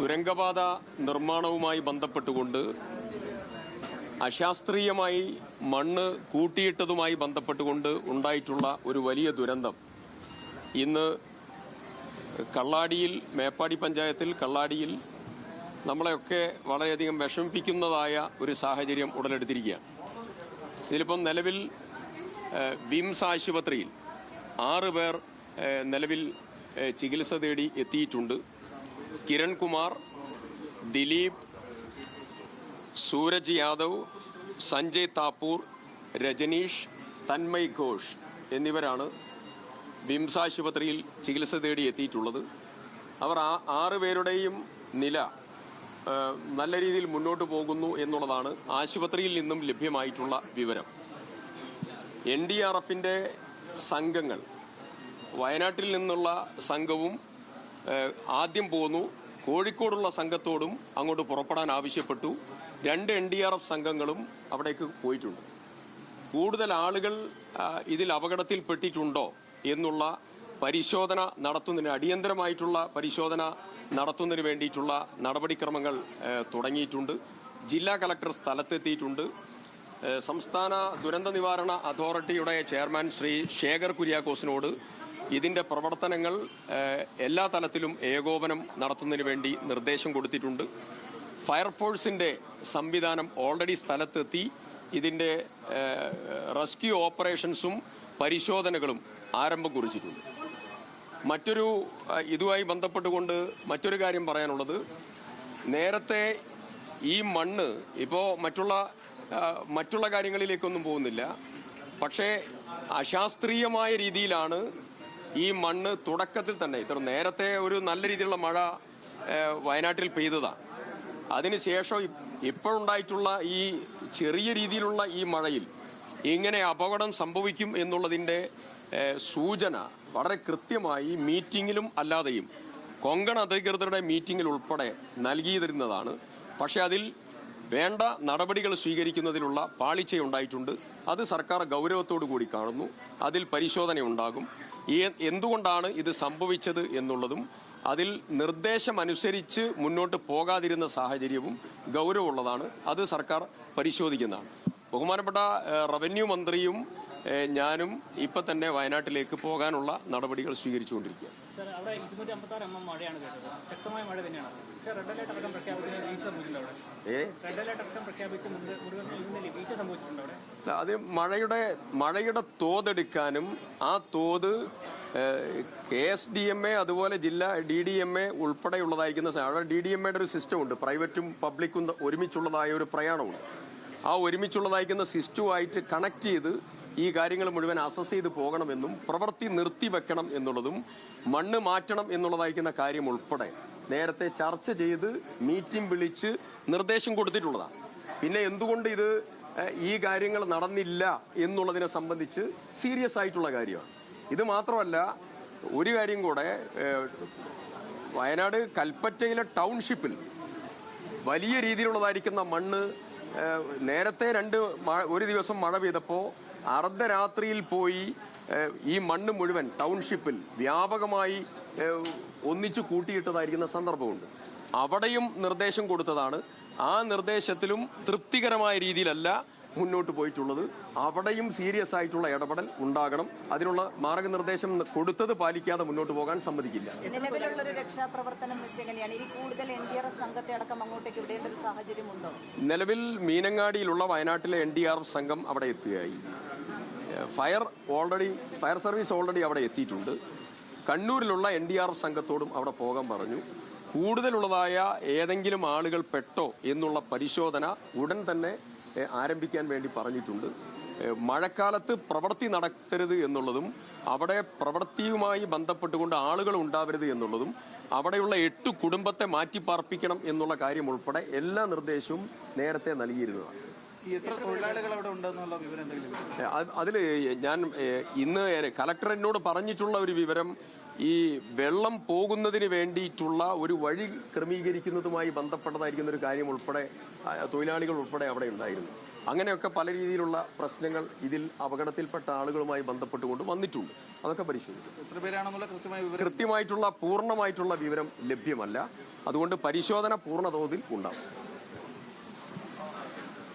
തുരങ്കപാത നിർമ്മാണവുമായി ബന്ധപ്പെട്ടുകൊണ്ട് അശാസ്ത്രീയമായി മണ്ണ് കൂട്ടിയിട്ടതുമായി ബന്ധപ്പെട്ടുകൊണ്ട് ഉണ്ടായിട്ടുള്ള ഒരു വലിയ ദുരന്തം ഇന്ന് കള്ളാടിയിൽ, മേപ്പാടി പഞ്ചായത്തിൽ കള്ളാടിയിൽ നമ്മളെയൊക്കെ വളരെയധികം വിഷമിപ്പിക്കുന്നതായ ഒരു സാഹചര്യം ഉടലെടുത്തിരിക്കുകയാണ്. ഇതിലിപ്പം നിലവിൽ വിംസ് ആശുപത്രിയിൽ 6 പേർ നിലവിൽ ചികിത്സ തേടി എത്തിയിട്ടുണ്ട്. കിരൺകുമാർ, ദിലീപ്, സൂരജ് യാദവ്, സഞ്ജയ് താപ്പൂർ, രജനീഷ്, തന്മയ് ഘോഷ് എന്നിവരാണ് വിംസ് ആശുപത്രിയിൽ ചികിത്സ തേടി എത്തിയിട്ടുള്ളത്. അവർ 6 പേരുടെയും നില നല്ല രീതിയിൽ മുന്നോട്ട് പോകുന്നു എന്നുള്ളതാണ് ആശുപത്രിയിൽ നിന്നും ലഭ്യമായിട്ടുള്ള വിവരം. NDRFന്റെ സംഘങ്ങൾ, വയനാട്ടിൽ നിന്നുള്ള സംഘവും ആദ്യം പോന്നു. കോഴിക്കോടുള്ള സംഘത്തോടും അങ്ങോട്ട് പുറപ്പെടാൻ ആവശ്യപ്പെട്ടു. 2 NDRF സംഘങ്ങളും അവിടേക്ക് പോയിട്ടുണ്ട്. കൂടുതൽ ആളുകൾ ഇതിൽ അപകടത്തിൽപ്പെട്ടിട്ടുണ്ടോ എന്നുള്ള പരിശോധന നടത്തുന്നതിന്, അടിയന്തരമായിട്ടുള്ള പരിശോധന നടത്തുന്നതിന് വേണ്ടിയിട്ടുള്ള നടപടിക്രമങ്ങൾ തുടങ്ങിയിട്ടുണ്ട്. ജില്ലാ കളക്ടർ സ്ഥലത്തെത്തിയിട്ടുണ്ട്. സംസ്ഥാന ദുരന്ത നിവാരണ അതോറിറ്റിയുടെ ചെയർമാൻ ശ്രീ ശേഖർ കുര്യാക്കോസിനോട് ഇതിന്റെ പ്രവർത്തനങ്ങൾ എല്ലാ തലത്തിലും ഏകോപനം നടത്തുന്നതിന് വേണ്ടി നിർദ്ദേശം കൊടുത്തിട്ടുണ്ട്. ഫയർഫോഴ്സിന്റെ സംവിധാനം ഓൾറെഡി സ്ഥലത്തെത്തി ഇതിന്റെ റെസ്ക്യൂ ഓപ്പറേഷൻസും പരിശോധനകളും ആരംഭം കുറിച്ചിട്ടുണ്ട്. ഇതുമായി ബന്ധപ്പെട്ടുകൊണ്ട് മറ്റൊരു കാര്യം പറയാനുള്ളത്, നേരത്തെ ഈ മണ്ണ് ഇപ്പോൾ മറ്റുള്ള കാര്യങ്ങളിലേക്കൊന്നും പോകുന്നില്ല, പക്ഷേ അശാസ്ത്രീയമായ രീതിയിലാണ് ഈ മണ്ണ് തുടക്കത്തിൽ തന്നെ, ഇത്ര നേരത്തെ ഒരു നല്ല രീതിയിലുള്ള മഴ വയനാട്ടിൽ പെയ്തതാണ്. അതിനുശേഷം ഇപ്പോഴുണ്ടായിട്ടുള്ള ഈ ചെറിയ രീതിയിലുള്ള ഈ മഴയിൽ ഇങ്ങനെ അപകടം സംഭവിക്കും എന്നുള്ളതിൻ്റെ സൂചന വളരെ കൃത്യമായി മീറ്റിങ്ങിലും അല്ലാതെയും കൊങ്കൺ അധികൃതരുടെ മീറ്റിങ്ങിൽ ഉൾപ്പെടെ നൽകിയിരുന്നതാണ്. പക്ഷെ അതിൽ വേണ്ട നടപടികൾ സ്വീകരിക്കുന്നതിലുള്ള പാളിച്ചയുണ്ടായിട്ടുണ്ട്. അത് സർക്കാർ ഗൗരവത്തോടു കൂടി കാണുന്നു. അതിൽ പരിശോധനയുണ്ടാകും. എന്തുകൊണ്ടാണ് ഇത് സംഭവിച്ചത് എന്നുള്ളതും അതിൽ നിർദ്ദേശമനുസരിച്ച് മുന്നോട്ട് പോകാതിരുന്ന സാഹചര്യവും ഗൗരവമുള്ളതാണ്. അത് സർക്കാർ പരിശോധിക്കുന്നതാണ്. ബഹുമാനപ്പെട്ട റവന്യൂ മന്ത്രിയും ഞാനും ഇപ്പം തന്നെ വയനാട്ടിലേക്ക് പോകാനുള്ള നടപടികൾ സ്വീകരിച്ചുകൊണ്ടിരിക്കുകയാണ്. അത് മഴയുടെ തോതെടുക്കാനും ആ തോത് KSDMA അതുപോലെ ജില്ലാ DDMA ഉൾപ്പെടെയുള്ളതായിരിക്കുന്ന അവിടെ DDMAയുടെ ഒരു സിസ്റ്റം ഉണ്ട്. പ്രൈവറ്റും പബ്ലിക്കും ഒരുമിച്ചുള്ളതായ ഒരു പ്രയാണമുണ്ട്. ആ ഒരുമിച്ചുള്ളതായിരിക്കുന്ന സിസ്റ്റവുമായിട്ട് കണക്ട് ചെയ്ത് ഈ കാര്യങ്ങൾ മുഴുവൻ അസസ് ചെയ്ത് പോകണമെന്നും പ്രവൃത്തി നിർത്തിവെക്കണം എന്നുള്ളതും മണ്ണ് മാറ്റണം എന്നുള്ളതായിരിക്കുന്ന കാര്യം ഉൾപ്പെടെ നേരത്തെ ചർച്ച ചെയ്ത് മീറ്റിംഗ് വിളിച്ച് നിർദ്ദേശം കൊടുത്തിട്ടുള്ളതാണ്. പിന്നെ എന്തുകൊണ്ട് ഈ കാര്യങ്ങൾ നടന്നില്ല എന്നുള്ളതിനെ സംബന്ധിച്ച് സീരിയസ് ആയിട്ടുള്ള കാര്യമാണ്. ഇത് മാത്രമല്ല, ഒരു കാര്യം കൂടെ, വയനാട് കൽപ്പറ്റയിലെ ടൗൺഷിപ്പിൽ വലിയ രീതിയിലുള്ളതായിരിക്കുന്ന മണ്ണ് നേരത്തെ ഒരു ദിവസം മഴ പെയ്തപ്പോൾ അർദ്ധരാത്രിയിൽ പോയി ഈ മണ്ണ് മുഴുവൻ ടൗൺഷിപ്പിൽ വ്യാപകമായി ഒന്നിച്ചു കൂട്ടിയിട്ടതായിരിക്കുന്ന സന്ദർഭമുണ്ട്. അവിടെയും നിർദ്ദേശം കൊടുത്തതാണ്. ആ നിർദ്ദേശത്തിലും തൃപ്തികരമായ രീതിയിലല്ല മുന്നോട്ട് പോയിട്ടുള്ളത്. അവിടെയും സീരിയസ് ആയിട്ടുള്ള ഇടപെടൽ ഉണ്ടാകണം. അതിനുള്ള മാർഗനിർദ്ദേശം കൊടുത്തത് പാലിക്കാതെ മുന്നോട്ട് പോകാൻ സമ്മതിക്കില്ല. നിലവിൽ മീനങ്ങാടിയിലുള്ള വയനാട്ടിലെ NDRF സംഘം അവിടെ എത്തുകയായി. ഫയർ സർവീസ് ഓൾറെഡി അവിടെ എത്തിയിട്ടുണ്ട്. കണ്ണൂരിലുള്ള NDRF സംഘത്തോടും അവിടെ പോകാൻ പറഞ്ഞു. കൂടുതലുള്ളതായ ഏതെങ്കിലും ആളുകൾ പെട്ടോ എന്നുള്ള പരിശോധന ഉടൻ തന്നെ ആരംഭിക്കാൻ വേണ്ടി പറഞ്ഞിട്ടുണ്ട്. മഴക്കാലത്ത് പ്രവൃത്തി നടത്തരുത് എന്നുള്ളതും അവിടെ പ്രവൃത്തിയുമായി ബന്ധപ്പെട്ടുകൊണ്ട് ആളുകൾ ഉണ്ടാവരുത് എന്നുള്ളതും അവിടെയുള്ള 8 കുടുംബത്തെ മാറ്റിപ്പാർപ്പിക്കണം എന്നുള്ള കാര്യം ഉൾപ്പെടെ എല്ലാ നിർദ്ദേശവും നേരത്തെ നൽകിയിരുന്നതാണ്. അതിൽ ഞാൻ ഇന്ന് കലക്ടർ എന്നോട് പറഞ്ഞിട്ടുള്ള ഒരു വിവരം, ഈ വെള്ളം പോകുന്നതിന് വേണ്ടിയിട്ടുള്ള ഒരു വഴി ക്രമീകരിക്കുന്നതുമായി ബന്ധപ്പെട്ടതായിരിക്കുന്ന ഒരു കാര്യം ഉൾപ്പെടെ തൊഴിലാളികൾ ഉൾപ്പെടെ അവിടെ ഉണ്ടായിരുന്നു. അങ്ങനെയൊക്കെ പല രീതിയിലുള്ള പ്രശ്നങ്ങൾ ഇതിൽ അപകടത്തിൽപ്പെട്ട ആളുകളുമായി ബന്ധപ്പെട്ടുകൊണ്ട് വന്നിട്ടുണ്ട്. അതൊക്കെ പരിശോധിക്കും. കൃത്യമായിട്ടുള്ള പൂർണ്ണമായിട്ടുള്ള വിവരം ലഭ്യമല്ല. അതുകൊണ്ട് പരിശോധന പൂർണ്ണ തോതിൽ ഉണ്ടാവും.